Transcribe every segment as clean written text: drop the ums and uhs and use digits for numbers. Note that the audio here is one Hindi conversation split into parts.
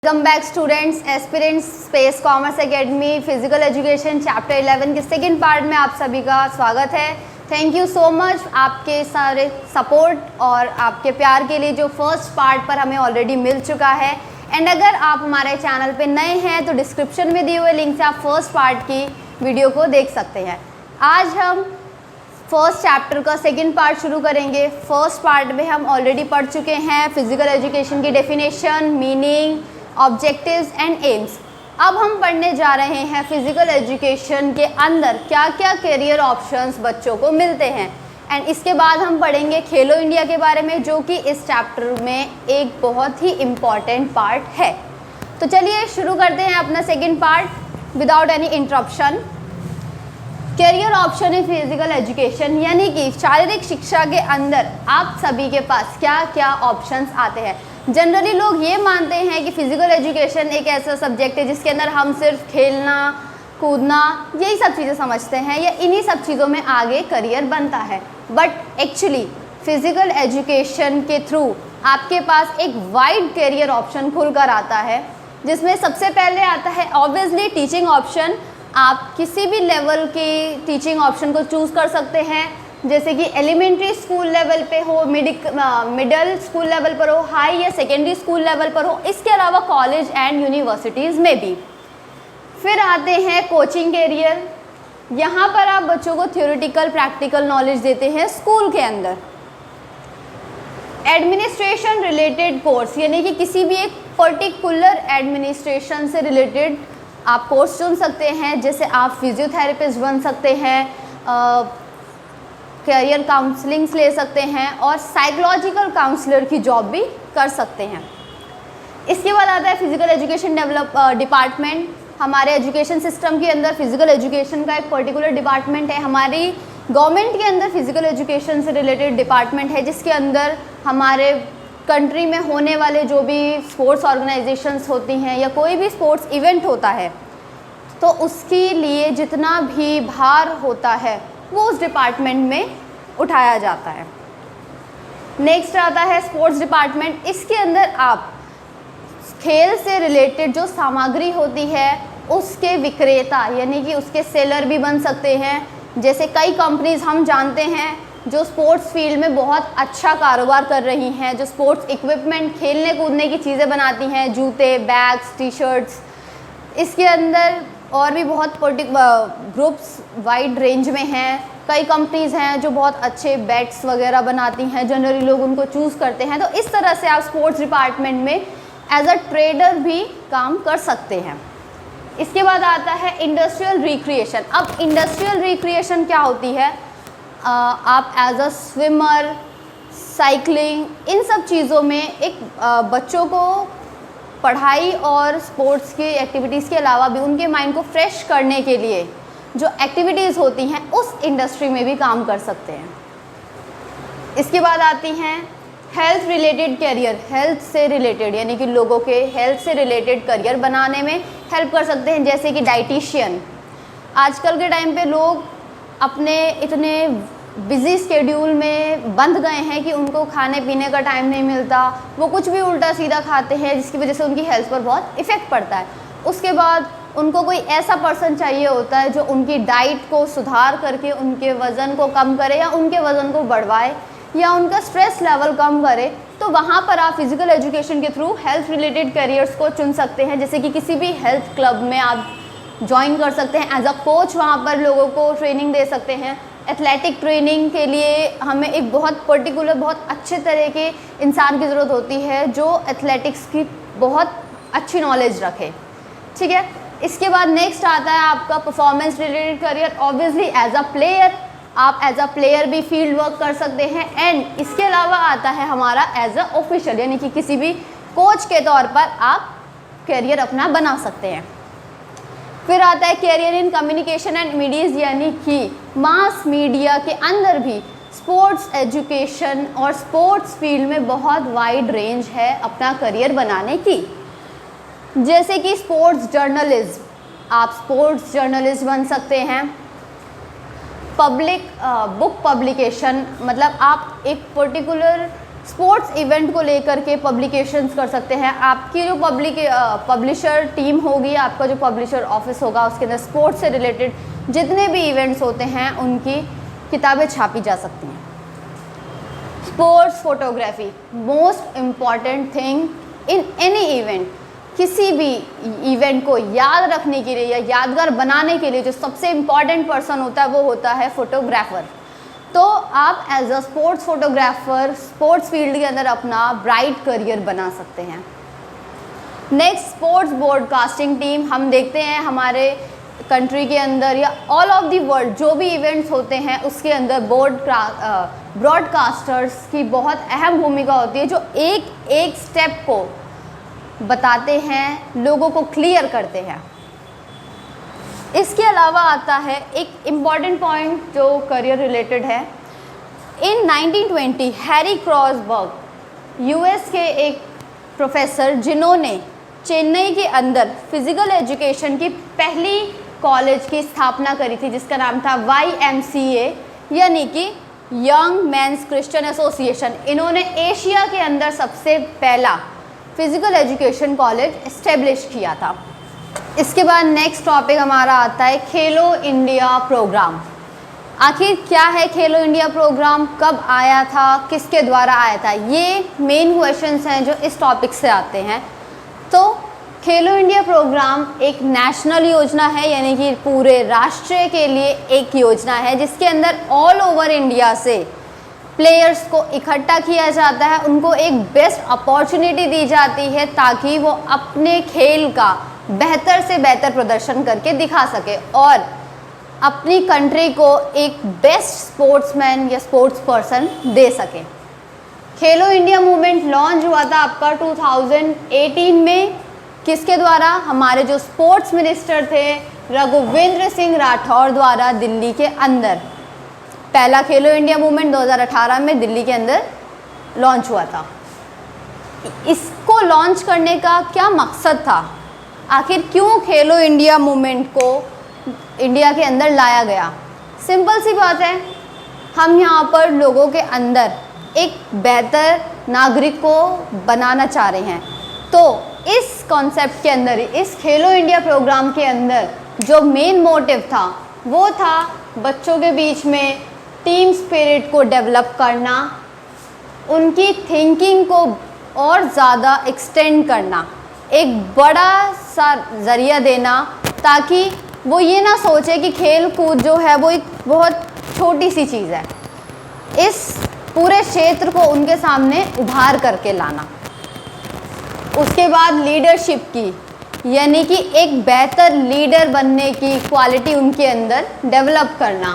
Welcome back students, aspirants space commerce academy physical education chapter 11 के सेकंड पार्ट में आप सभी का स्वागत है। थैंक यू सो मच आपके सारे सपोर्ट और आपके प्यार के लिए जो फर्स्ट पार्ट पर हमें ऑलरेडी मिल चुका है। एंड अगर आप हमारे चैनल पे नए हैं तो डिस्क्रिप्शन में दिए हुए लिंक से आप फर्स्ट पार्ट की वीडियो को देख सकते हैं। आज हम फर्स्ट चैप्टर का सेकंड पार्ट शुरू करेंगे। फर्स्ट पार्ट में हम ऑलरेडी पढ़ चुके हैं फिजिकल एजुकेशन की definition, meaning, objectives and AIIMS. अब हम पढ़ने जा रहे हैं फिजिकल एजुकेशन के अंदर क्या क्या करियर ऑप्शंस बच्चों को मिलते हैं। एंड इसके बाद हम पढ़ेंगे खेलो इंडिया के बारे में, जो कि इस चैप्टर में एक बहुत ही इम्पॉर्टेंट पार्ट है। तो चलिए शुरू करते हैं अपना second part without any interruption. Career option in physical education, यानी कि शारीरिक शिक्षा के अंदर आप सभी के पास क्या क्या ऑप्शंस आते हैं। जनरली लोग ये मानते हैं कि फिजिकल एजुकेशन एक ऐसा सब्जेक्ट है जिसके अंदर हम सिर्फ खेलना कूदना यही सब चीज़ें समझते हैं या इन्हीं सब चीज़ों में आगे करियर बनता है। बट एक्चुअली फिजिकल एजुकेशन के थ्रू आपके पास एक वाइड करियर ऑप्शन खुलकर आता है, जिसमें सबसे पहले आता है ऑब्वियसली टीचिंग ऑप्शन। आप किसी भी लेवल की टीचिंग ऑप्शन को चूज़ कर सकते हैं, जैसे कि एलिमेंट्री स्कूल लेवल पे हो, मिडिल स्कूल लेवल पर हो, हाई या सेकेंडरी स्कूल लेवल पर हो, इसके अलावा कॉलेज एंड यूनिवर्सिटीज़ में भी। फिर आते हैं कोचिंग करियर। यहाँ पर आप बच्चों को थ्योरेटिकल प्रैक्टिकल नॉलेज देते हैं स्कूल के अंदर। एडमिनिस्ट्रेशन रिलेटेड कोर्स, यानी कि किसी भी एक पर्टिकुलर एडमिनिस्ट्रेशन से रिलेटेड आप कोर्स चुन सकते हैं, जैसे आप फिजियोथेरेपिस्ट बन सकते हैं, करियर काउंसलिंग्स ले सकते हैं और साइकोलॉजिकल काउंसलर की जॉब भी कर सकते हैं। इसके बाद आता है फिजिकल एजुकेशन डिपार्टमेंट। हमारे एजुकेशन सिस्टम के अंदर फिजिकल एजुकेशन का एक पर्टिकुलर डिपार्टमेंट है। हमारी गवर्नमेंट के अंदर फिजिकल एजुकेशन से रिलेटेड डिपार्टमेंट है, जिसके अंदर हमारे कंट्री में होने वाले जो भी स्पोर्ट्स ऑर्गेनाइजेशंस होती हैं या कोई भी स्पोर्ट्स इवेंट होता है, तो उसके लिए जितना भी भार होता है वो उस डिपार्टमेंट में उठाया जाता है। नेक्स्ट आता है स्पोर्ट्स डिपार्टमेंट। इसके अंदर आप खेल से रिलेटेड जो सामग्री होती है उसके विक्रेता, यानी कि उसके सेलर भी बन सकते हैं। जैसे कई कंपनीज हम जानते हैं जो स्पोर्ट्स फील्ड में बहुत अच्छा कारोबार कर रही हैं, जो स्पोर्ट्स इक्विपमेंट, खेलने कूदने की चीज़ें बनाती हैं, जूते, बैग्स, टी शर्ट्स। इसके अंदर और भी बहुत ग्रुप्स वाइड रेंज में हैं। कई कंपनीज़ हैं जो बहुत अच्छे बैट्स वगैरह बनाती हैं, जनरली लोग उनको चूज़ करते हैं। तो इस तरह से आप स्पोर्ट्स डिपार्टमेंट में एज अ ट्रेडर भी काम कर सकते हैं। इसके बाद आता है इंडस्ट्रियल रिक्रिएशन। अब इंडस्ट्रियल रिक्रिएशन क्या होती है? आप एज अ स्विमर, साइकिलिंग, इन सब चीज़ों में एक बच्चों को पढ़ाई और स्पोर्ट्स की एक्टिविटीज़ के अलावा भी उनके माइंड को फ्रेश करने के लिए जो एक्टिविटीज़ होती हैं उस इंडस्ट्री में भी काम कर सकते हैं। इसके बाद आती हैं हेल्थ रिलेटेड करियर। हेल्थ से रिलेटेड, यानी कि लोगों के हेल्थ से रिलेटेड करियर बनाने में हेल्प कर सकते हैं, जैसे कि डाइटिशियन। आजकल के टाइम पे लोग अपने इतने बिज़ी स्केड्यूल में बंध गए हैं कि उनको खाने पीने का टाइम नहीं मिलता, वो कुछ भी उल्टा सीधा खाते हैं, जिसकी वजह से उनकी हेल्थ पर बहुत इफ़ेक्ट पड़ता है। उसके बाद उनको कोई ऐसा पर्सन चाहिए होता है जो उनकी डाइट को सुधार करके उनके वज़न को कम करे या उनके वज़न को बढ़वाए या उनका स्ट्रेस लेवल कम करे। तो वहाँ पर आप फिज़िकल एजुकेशन के थ्रू हेल्थ रिलेटेड करियर्स को चुन सकते हैं, जैसे कि किसी भी हेल्थ क्लब में आप ज्वाइन कर सकते हैं। एज अ कोच वहाँ पर लोगों को ट्रेनिंग दे सकते हैं। एथलेटिक ट्रेनिंग के लिए हमें एक बहुत पर्टिकुलर, बहुत अच्छे तरह के इंसान की ज़रूरत होती है जो एथलेटिक्स की बहुत अच्छी नॉलेज रखे, ठीक है। इसके बाद नेक्स्ट आता है आपका performance related career. Obviously as a player, आप एज अ प्लेयर भी फील्ड वर्क कर सकते हैं। एंड इसके अलावा आता है हमारा एज अ ऑफिशियल, यानी कि किसी भी कोच के तौर पर आप करियर अपना बना सकते हैं। फिर आता है career in communication and medias, यानी कि मास मीडिया के अंदर भी स्पोर्ट्स एजुकेशन और स्पोर्ट्स फील्ड में बहुत वाइड रेंज है अपना करियर बनाने की। जैसे कि स्पोर्ट्स जर्नलिज्म, आप स्पोर्ट्स जर्नलिस्ट बन सकते हैं। पब्लिक बुक पब्लिकेशन, मतलब आप एक पर्टिकुलर स्पोर्ट्स इवेंट को लेकर के पब्लिकेशंस कर सकते हैं। आपकी जो पब्लिशर टीम होगी, आपका जो पब्लिशर ऑफिस होगा, उसके अंदर स्पोर्ट्स से रिलेटेड जितने भी इवेंट्स होते हैं उनकी किताबें छापी जा सकती हैं। Sports photography most important thing in any event. किसी भी इवेंट को याद रखने के लिए या यादगार बनाने के लिए जो सबसे इम्पॉर्टेंट पर्सन होता है वो होता है फोटोग्राफर। तो आप as a sports photographer sports field के अंदर अपना ब्राइट करियर बना सकते हैं। Next, sports broadcasting team. हम देखते हैं हमारे कंट्री के अंदर या ऑल ऑफ द वर्ल्ड जो भी इवेंट्स होते हैं उसके अंदर ब्रॉडकास्टर्स की बहुत अहम भूमिका होती है, जो एक एक स्टेप को बताते हैं, लोगों को क्लियर करते हैं। इसके अलावा आता है एक इम्पॉर्टेंट पॉइंट जो करियर रिलेटेड है। इन 1920 हैरी क्रॉसबर्ग यूएस के एक प्रोफेसर जिन्होंने चेन्नई के अंदर फिज़िकल एजुकेशन की पहली कॉलेज की स्थापना करी थी, जिसका नाम था YMCA यानी कि यंग मेंस क्रिश्चियन एसोसिएशन। इन्होंने एशिया के अंदर सबसे पहला फिज़िकल एजुकेशन कॉलेज इस्टेब्लिश किया था। इसके बाद नेक्स्ट टॉपिक हमारा आता है खेलो इंडिया प्रोग्राम। आखिर क्या है खेलो इंडिया प्रोग्राम, कब आया था, किसके द्वारा आया था, ये मेन क्वेश्चंस हैं जो इस टॉपिक से आते हैं। तो खेलो इंडिया प्रोग्राम एक नेशनल योजना है, यानी कि पूरे राष्ट्र के लिए एक योजना है जिसके अंदर ऑल ओवर इंडिया से प्लेयर्स को इकट्ठा किया जाता है, उनको एक बेस्ट अपॉर्चुनिटी दी जाती है ताकि वो अपने खेल का बेहतर से बेहतर प्रदर्शन करके दिखा सके और अपनी कंट्री को एक बेस्ट स्पोर्ट्समैन या स्पोर्ट्स पर्सन दे सके। खेलो इंडिया मूवमेंट लॉन्च हुआ था आपका 2018 में। किसके द्वारा? हमारे जो स्पोर्ट्स मिनिस्टर थे रघुवींद्र सिंह राठौर द्वारा दिल्ली के अंदर। पहला खेलो इंडिया मूवमेंट 2018 में दिल्ली के अंदर लॉन्च हुआ था। इसको लॉन्च करने का क्या मकसद था? आखिर क्यों खेलो इंडिया मूवमेंट को इंडिया के अंदर लाया गया? सिंपल सी बात है, हम यहाँ पर लोगों के अंदर एक बेहतर नागरिक को बनाना चाह रहे हैं। तो इस कॉन्सेप्ट के अंदर, इस खेलो इंडिया प्रोग्राम के अंदर जो मेन मोटिव था वो था बच्चों के बीच में टीम स्पिरिट को डेवलप करना, उनकी थिंकिंग को और ज़्यादा एक्सटेंड करना, एक बड़ा सा ज़रिया देना ताकि वो ये ना सोचे कि खेल कूद जो है वो एक बहुत छोटी सी चीज़ है। इस पूरे क्षेत्र को उनके सामने उभार करके लाना। उसके बाद लीडरशिप की, यानी कि एक बेहतर लीडर बनने की क्वालिटी उनके अंदर डेवलप करना।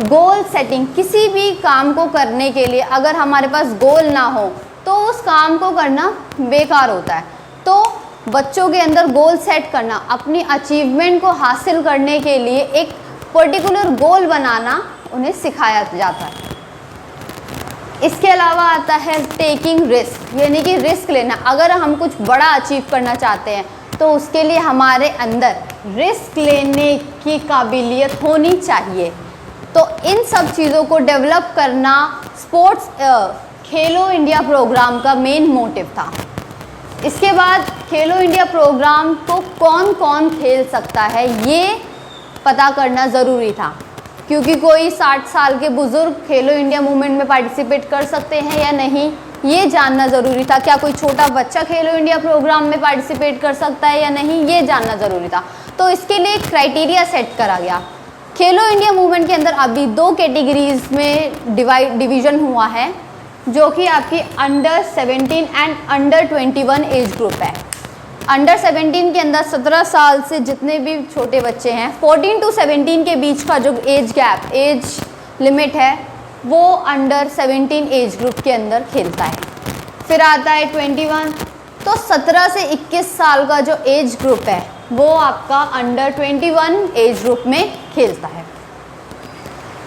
गोल सेटिंग, किसी भी काम को करने के लिए अगर हमारे पास गोल ना हो तो उस काम को करना बेकार होता है। तो बच्चों के अंदर गोल सेट करना, अपनी अचीवमेंट को हासिल करने के लिए एक पर्टिकुलर गोल बनाना उन्हें सिखाया जाता है। इसके अलावा आता है टेकिंग रिस्क, यानी कि रिस्क लेना। अगर हम कुछ बड़ा अचीव करना चाहते हैं तो उसके लिए हमारे अंदर रिस्क लेने की काबिलियत होनी चाहिए। तो इन सब चीज़ों को डेवलप करना स्पोर्ट्स खेलो इंडिया प्रोग्राम का मेन मोटिव था। इसके बाद खेलो इंडिया प्रोग्राम को कौन कौन खेल सकता है ये पता करना ज़रूरी था, क्योंकि कोई 60 साल के बुज़ुर्ग खेलो इंडिया मूवमेंट में पार्टिसिपेट कर सकते हैं या नहीं ये जानना ज़रूरी था। क्या कोई छोटा बच्चा खेलो इंडिया प्रोग्राम में पार्टिसिपेट कर सकता है या नहीं ये जानना ज़रूरी था। तो इसके लिए एक क्राइटेरिया सेट करा गया। खेलो इंडिया मूवमेंट के अंदर अभी 2 कैटेगरीज में डिवीज़न हुआ है, जो कि आपकी under 17 and under 21 age group है। अंडर 17 के अंदर 17 साल से जितने भी छोटे बच्चे हैं, 14 to 17 के बीच का जो एज गैप, एज लिमिट है, वो अंडर 17 एज ग्रुप के अंदर खेलता है। फिर आता है 21, तो 17 से 21 साल का जो एज ग्रुप है वो आपका अंडर 21 एज ग्रुप में खेलता है।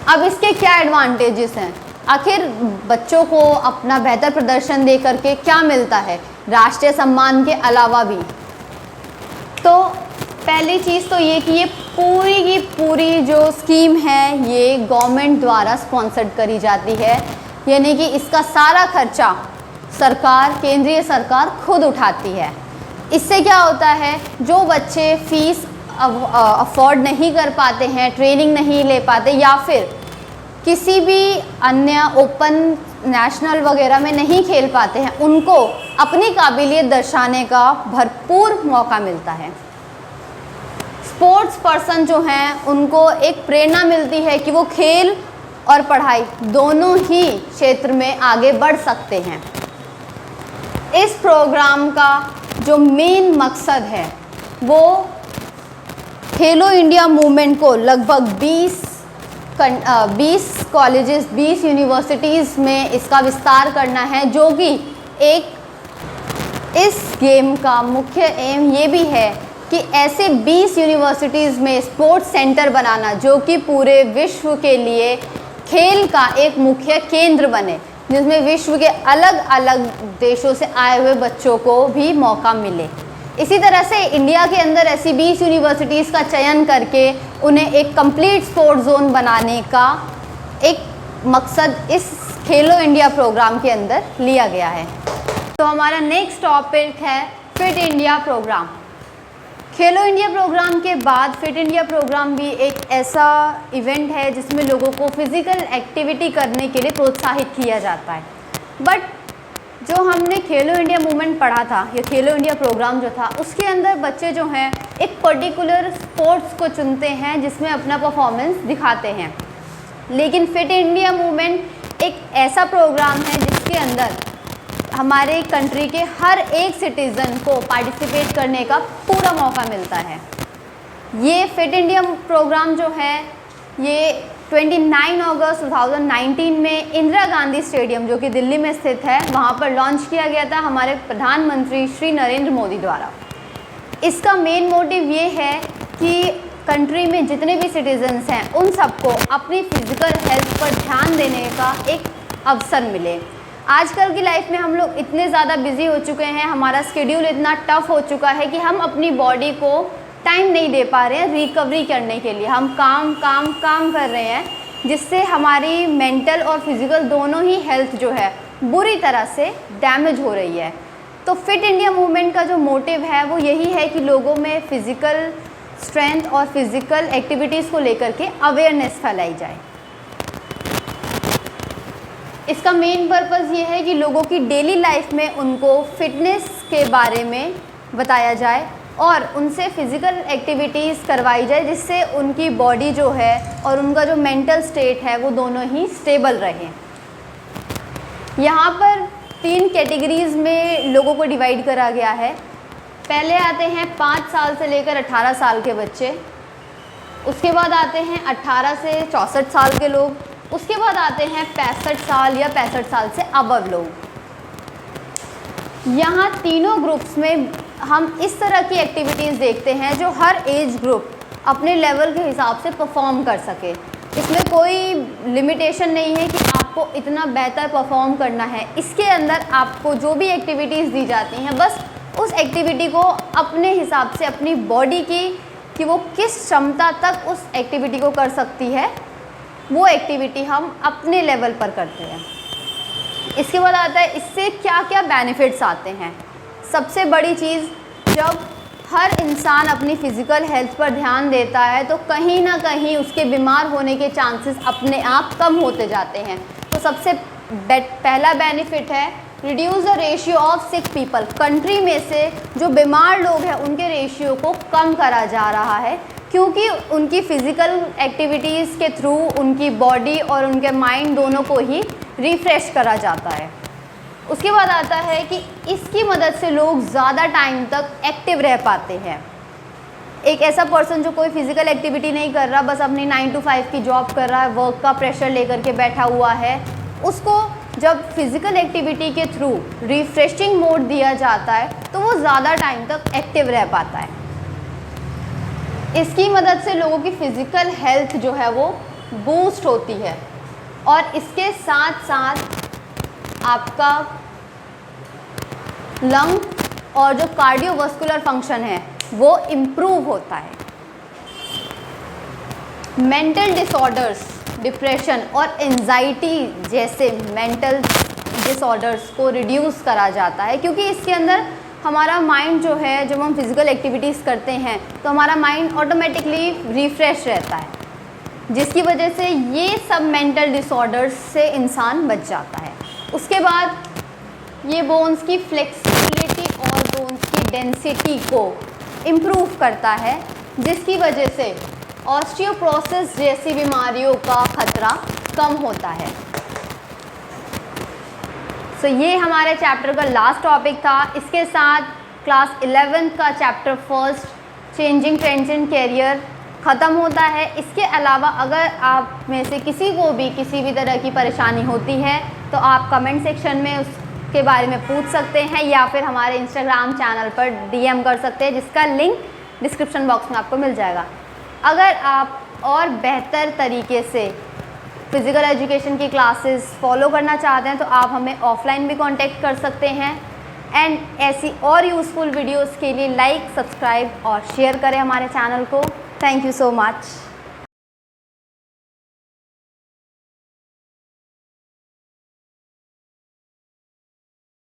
अब इसके क्या एडवांटेजेस हैं? आखिर बच्चों को अपना बेहतर प्रदर्शन दे करके क्या मिलता है राष्ट्रीय सम्मान के अलावा भी? तो पहली चीज़ तो ये कि ये पूरी की पूरी जो स्कीम है ये गवर्नमेंट द्वारा स्पॉन्सर्ड करी जाती है। यानी कि इसका सारा खर्चा सरकार, केंद्रीय सरकार खुद उठाती है। इससे क्या होता है, जो बच्चे फीस अफोर्ड नहीं कर पाते हैं, ट्रेनिंग नहीं ले पाते या फिर किसी भी अन्य ओपन नेशनल वगैरह में नहीं खेल पाते हैं, उनको अपनी काबिलियत दर्शाने का भरपूर मौका मिलता है। स्पोर्ट्स पर्सन जो हैं उनको एक प्रेरणा मिलती है कि वो खेल और पढ़ाई दोनों ही क्षेत्र में आगे बढ़ सकते हैं। इस प्रोग्राम का जो मेन मकसद है वो खेलो इंडिया मूवमेंट को लगभग 20 कॉलेजेस, 20 यूनिवर्सिटीज़ में इसका विस्तार करना है, जो कि इस गेम का मुख्य एम ये भी है कि ऐसे 20 यूनिवर्सिटीज़ में स्पोर्ट्स सेंटर बनाना जो कि पूरे विश्व के लिए खेल का एक मुख्य केंद्र बने, जिसमें विश्व के अलग अलग देशों से आए हुए बच्चों को भी मौका मिले। इसी तरह से इंडिया के अंदर ऐसी 20 यूनिवर्सिटीज़ का चयन करके उन्हें एक कंप्लीट स्पोर्ट्स जोन बनाने का एक मकसद इस खेलो इंडिया प्रोग्राम के अंदर लिया गया है। तो हमारा नेक्स्ट टॉपिक है फिट इंडिया प्रोग्राम। खेलो इंडिया प्रोग्राम के बाद फिट इंडिया प्रोग्राम भी एक ऐसा इवेंट है जिसमें लोगों को फिज़िकल एक्टिविटी करने के लिए प्रोत्साहित किया जाता है। बट जो हमने खेलो इंडिया मूवमेंट पढ़ा था, या खेलो इंडिया प्रोग्राम जो था, उसके अंदर बच्चे जो हैं एक पर्टिकुलर स्पोर्ट्स को चुनते हैं जिसमें अपना परफॉर्मेंस दिखाते हैं। लेकिन फिट इंडिया मूवमेंट एक ऐसा प्रोग्राम है जिसके अंदर हमारे कंट्री के हर एक सिटीज़न को पार्टिसिपेट करने का पूरा मौका मिलता है। ये फिट इंडिया प्रोग्राम जो है ये 29 अगस्त 2019 में इंदिरा गांधी स्टेडियम जो कि दिल्ली में स्थित है, वहाँ पर लॉन्च किया गया था हमारे प्रधानमंत्री श्री नरेंद्र मोदी द्वारा। इसका मेन मोटिव ये है कि कंट्री में जितने भी सिटीजन्स हैं उन सबको अपनी फिज़िकल हेल्थ पर ध्यान देने का एक अवसर मिले। आजकल की लाइफ में हम लोग इतने ज़्यादा बिजी हो चुके हैं, हमारा शेड्यूल इतना टफ हो चुका है कि हम अपनी बॉडी को टाइम नहीं दे पा रहे हैं रिकवरी करने के लिए। हम काम कर रहे हैं, जिससे हमारी मेंटल और फिज़िकल दोनों ही हेल्थ जो है बुरी तरह से डैमेज हो रही है। तो फिट इंडिया मूवमेंट का जो मोटिव है वो यही है कि लोगों में फ़िज़िकल स्ट्रेंथ और फिज़िकल एक्टिविटीज़ को लेकर के अवेयरनेस फैलाई जाए। इसका मेन पर्पज़ ये है कि लोगों की डेली लाइफ में उनको फिटनेस के बारे में बताया जाए और उनसे फ़िज़िकल एक्टिविटीज़ करवाई जाए, जिससे उनकी बॉडी जो है और उनका जो मेंटल स्टेट है वो दोनों ही स्टेबल रहें। यहाँ पर 3 कैटेगरीज़ में लोगों को डिवाइड करा गया है। पहले आते हैं 5 साल से लेकर 18 साल के बच्चे, उसके बाद आते हैं 18 से 64 साल के लोग, उसके बाद आते हैं 65 साल या 65 साल से अबव लोग। यहाँ तीनों ग्रुप्स में हम इस तरह की एक्टिविटीज़ देखते हैं जो हर एज ग्रुप अपने लेवल के हिसाब से परफॉर्म कर सके। इसमें कोई लिमिटेशन नहीं है कि आपको इतना बेहतर परफॉर्म करना है। इसके अंदर आपको जो भी एक्टिविटीज़ दी जाती हैं, बस उस एक्टिविटी को अपने हिसाब से अपनी बॉडी की कि वो किस क्षमता तक उस एक्टिविटी को कर सकती है, वो एक्टिविटी हम अपने लेवल पर करते हैं। इसके बाद आता है इससे क्या क्या बेनिफिट्स आते हैं। सबसे बड़ी चीज़, जब हर इंसान अपनी फ़िज़िकल हेल्थ पर ध्यान देता है तो कहीं ना कहीं उसके बीमार होने के चांसेस अपने आप कम होते जाते हैं। तो सबसे पहला बेनिफिट है reduce the ratio of sick people. Country में से जो बीमार लोग हैं उनके रेशियो को कम करा जा रहा है, क्योंकि उनकी फ़िज़िकल एक्टिविटीज़ के थ्रू उनकी बॉडी और उनके माइंड दोनों को ही रिफ़्रेश करा जाता है। उसके बाद आता है कि इसकी मदद से लोग ज़्यादा टाइम तक एक्टिव रह पाते हैं। एक ऐसा पर्सन जो कोई फिज़िकल एक्टिविटी नहीं कर रहा, बस अपनी 9 to 5 की जॉब कर रहा है, वर्क का प्रेशर लेकर के बैठा हुआ है, उसको जब फिज़िकल एक्टिविटी के थ्रू रिफ़्रेशिंग मोड दिया जाता है तो वो ज़्यादा टाइम तक एक्टिव रह पाता है। इसकी मदद से लोगों की फ़िज़िकल हेल्थ जो है वो बूस्ट होती है और इसके साथ साथ आपका लंग और जो कार्डियोवास्कुलर फंक्शन है वो इम्प्रूव होता है। मेंटल डिसऑर्डर्स डिप्रेशन और एंजाइटी जैसे मेंटल डिसऑर्डर्स को रिड्यूस करा जाता है, क्योंकि इसके अंदर हमारा माइंड जो है, जब हम फिज़िकल एक्टिविटीज़ करते हैं तो हमारा माइंड ऑटोमेटिकली रिफ़्रेश रहता है, जिसकी वजह से ये सब मेंटल डिसऑर्डर्स से इंसान बच जाता है। उसके बाद ये बोन्स की फ्लेक्सिबिलिटी और बोन्स की डेंसिटी को इम्प्रूव करता है, जिसकी वजह से ऑस्टियोपोरोसिस जैसी बीमारियों का खतरा कम होता है। सो ये हमारे चैप्टर का लास्ट टॉपिक था। इसके साथ क्लास 11th का chapter first changing trends in career ख़त्म होता है। इसके अलावा अगर आप में से किसी को भी किसी भी तरह की परेशानी होती है तो आप कमेंट सेक्शन में उसके बारे में पूछ सकते हैं, या फिर हमारे इंस्टाग्राम चैनल पर DM कर सकते हैं, जिसका लिंक डिस्क्रिप्शन बॉक्स में आपको मिल जाएगा। अगर आप और बेहतर तरीके से फिज़िकल एजुकेशन की क्लासेस फॉलो करना चाहते हैं तो आप हमें ऑफलाइन भी कांटेक्ट कर सकते हैं। एंड ऐसी और यूज़फुल वीडियोस के लिए लाइक, सब्सक्राइब और शेयर करें हमारे चैनल को। Thank you so much.